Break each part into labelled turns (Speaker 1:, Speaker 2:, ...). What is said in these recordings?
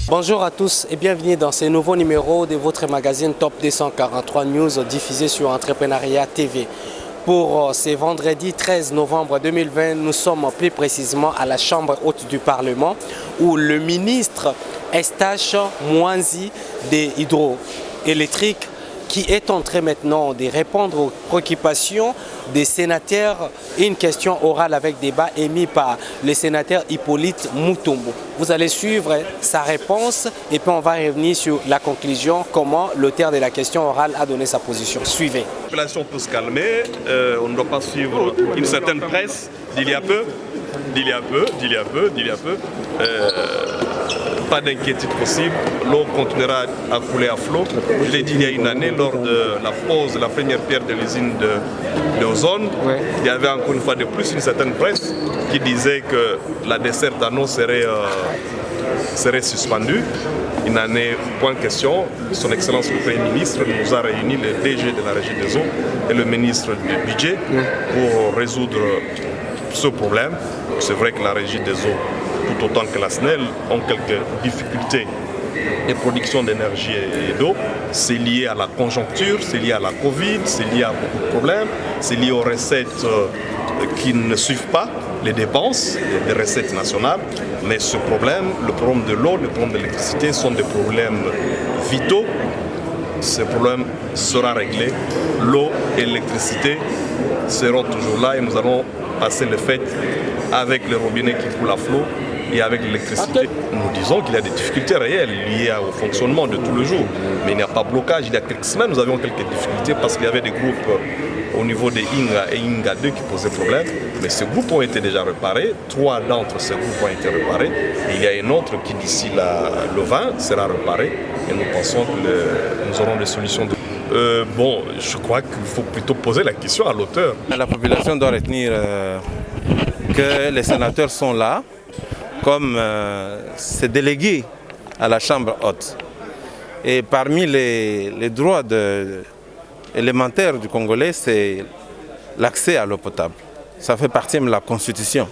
Speaker 1: Bonjour à tous et bienvenue dans ce nouveau numéro de votre magazine Top 243 News diffusé sur Entrepreneuriat TV. Pour ce vendredi 13 novembre 2020, nous sommes plus précisément à la Chambre haute du Parlement où le ministre Eustache Mwanzi des hydroélectriques qui est en train maintenant de répondre aux préoccupations des sénateurs. Une question orale avec débat émise par le sénateur Hippolyte Mutombo. Vous allez suivre sa réponse et puis on va revenir sur la conclusion, comment l'auteur de la question orale a donné sa position. Suivez.
Speaker 2: La population peut se calmer, on ne doit pas suivre une certaine presse d'il y a peu. Pas d'inquiétude possible, l'eau continuera à couler à flot. Je l'ai dit il y a une année, lors de la pose de la première pierre de l'usine d'Ozone, il y avait encore une fois de plus une certaine presse qui disait que la desserte d'anneau serait suspendue. Une année, point question, son Excellence le Premier ministre nous a réunis, le DG de la Régie des eaux et le ministre du Budget pour résoudre ce problème. C'est vrai que la Régie des eaux, tout autant que la SNEL, ont quelques difficultés de production d'énergie et d'eau. C'est lié à la conjoncture, c'est lié à la Covid, c'est lié à beaucoup de problèmes, c'est lié aux recettes qui ne suivent pas les dépenses des recettes nationales. Mais ce problème, le problème de l'eau, le problème de l'électricité sont des problèmes vitaux. Ce problème sera réglé. L'eau et l'électricité seront toujours là et nous allons passer le fait avec le robinet qui coule à flot et avec l'électricité. Nous disons qu'il y a des difficultés réelles liées au fonctionnement de tout le jour. Mais il n'y a pas de blocage. Il y a quelques semaines, nous avions quelques difficultés parce qu'il y avait des groupes au niveau des Inga et Inga 2 qui posaient problème. Mais ces groupes ont été déjà réparés. 3 d'entre ces groupes ont été réparés. Et il y a un autre qui, d'ici le 20, sera réparé. Et nous pensons que nous aurons des solutions. Je crois qu'il faut plutôt poser la question à l'auteur.
Speaker 3: La population doit retenir que les sénateurs sont là comme ces délégués à la Chambre haute. Et parmi les droits élémentaires du Congolais, c'est l'accès à l'eau potable. Ça fait partie de la Constitution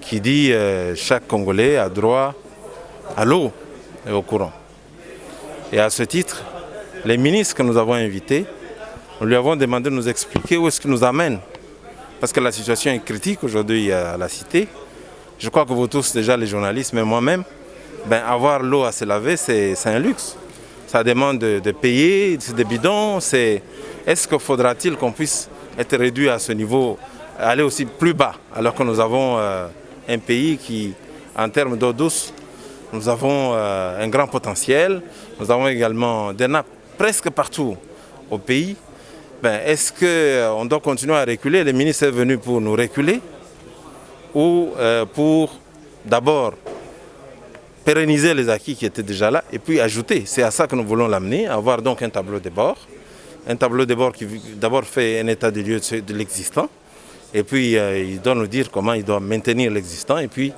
Speaker 3: qui dit chaque Congolais a droit à l'eau et au courant. Et à ce titre, les ministres que nous avons invités, nous lui avons demandé de nous expliquer où est-ce qu'il nous amène. Parce que la situation est critique aujourd'hui à la cité. Je crois que vous tous, déjà les journalistes, mais moi-même, avoir l'eau à se laver, c'est un luxe. Ça demande de payer, c'est des bidons. Est-ce que faudra-t-il qu'on puisse être réduit à ce niveau, aller aussi plus bas, alors que nous avons un pays qui, en termes d'eau douce, nous avons un grand potentiel. Nous avons également des nappes presque partout au pays. Est-ce qu'on doit continuer à reculer? Le ministre est venu pour nous reculer ou pour d'abord pérenniser les acquis qui étaient déjà là et puis ajouter. C'est à ça que nous voulons l'amener, avoir donc un tableau de bord. Un tableau de bord qui d'abord fait un état des lieux de l'existant et puis il doit nous dire comment il doit maintenir l'existant et puis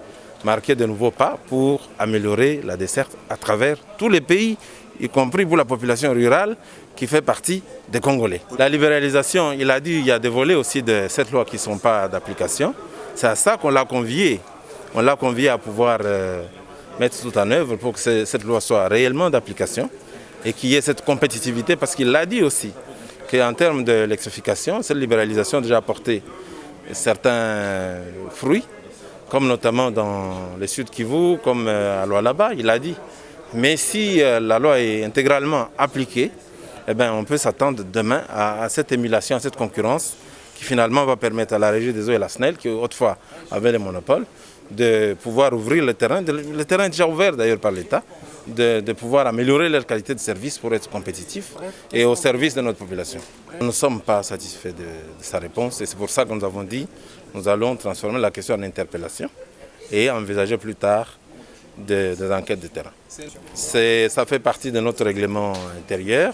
Speaker 3: marquer de nouveaux pas pour améliorer la desserte à travers tous les pays, y compris pour la population rurale qui fait partie des Congolais. La libéralisation, il a dit qu'il y a des volets aussi de cette loi qui ne sont pas d'application. C'est à ça qu'on l'a convié. On l'a convié à pouvoir mettre tout en œuvre pour que cette loi soit réellement d'application et qu'il y ait cette compétitivité parce qu'il l'a dit aussi qu'en termes d'électrification, cette libéralisation a déjà apporté certains fruits, comme notamment dans le Sud Kivu, comme à Lualaba, il a dit. Mais si la loi est intégralement appliquée, on peut s'attendre demain à cette émulation, à cette concurrence qui finalement va permettre à la Régie des eaux et la SNEL, qui autrefois avait le monopole, de pouvoir ouvrir le terrain. Le terrain est déjà ouvert d'ailleurs par l'État, de pouvoir améliorer leur qualité de service pour être compétitif et au service de notre population. Nous ne sommes pas satisfaits de sa réponse et c'est pour ça que nous avons dit que nous allons transformer la question en interpellation et envisager plus tard des enquêtes de terrain. Ça fait partie de notre règlement intérieur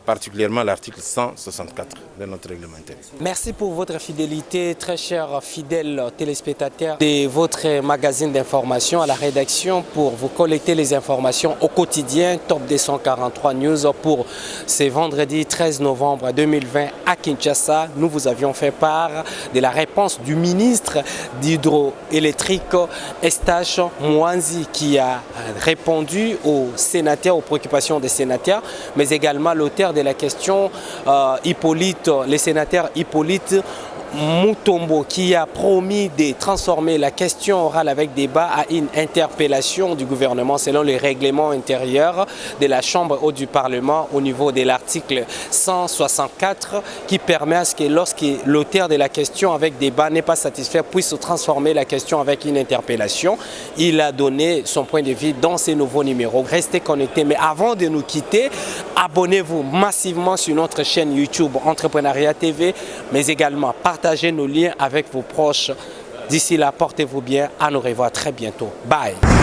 Speaker 3: particulièrement l'article 164 de notre règlement intérieur.
Speaker 1: Merci pour votre fidélité, très chers fidèles téléspectateurs de votre magazine d'information à la rédaction pour vous collecter les informations au quotidien Top 243 News pour ce vendredi 13 novembre 2020 à Kinshasa. Nous vous avions fait part de la réponse du ministre d'Hydroélectrique Eustache Mwanzi qui a répondu aux sénateurs, aux préoccupations des sénateurs, mais également l'auteur de la question, le sénateur Hippolyte Mutombo, qui a promis de transformer la question orale avec débat à une interpellation du gouvernement selon les règlements intérieurs de la Chambre haute du Parlement au niveau de l'article 164 qui permet à ce que lorsque l'auteur de la question avec débat n'est pas satisfait puisse transformer la question avec une interpellation. Il a donné son point de vue dans ces nouveaux numéros. Restez connectés, mais avant de nous quitter, abonnez-vous massivement sur notre chaîne YouTube Entrepreneuriat TV, mais également partagez nos liens avec vos proches. D'ici là, portez-vous bien. À nous revoir très bientôt. Bye.